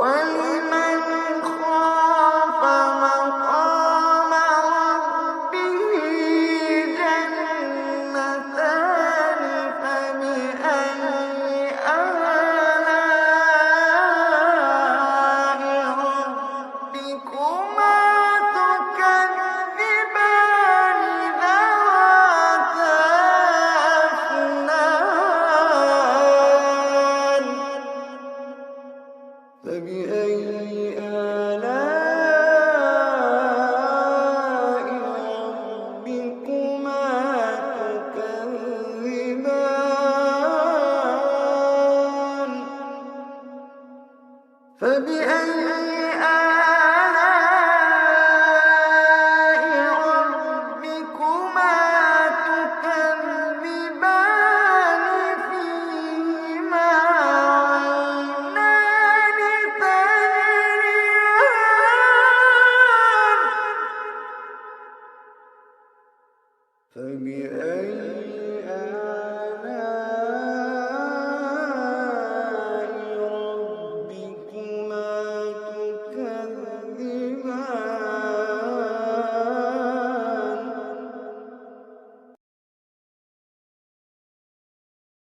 وَلِمَنْ خَافَ مَقَامَ رَبِّهِ جَنَّتَانِ فَبِأَيِّ آلَاءِ رَبِّكُمَا تُكَذِّبَانِ ذَوَاتَا أَفْنَانٍ فَبِأَيِّ آلَاءِ رَبِّكُمَا تُكَذِّبَانِ فَبِأَيِّ آلَاءِ رَبِّكُمَا تُكَذِّبَانِ فِيهِمَا عَيْنَانِ تَجْرِيَانِ فَبِأَيِّ آلَاءِ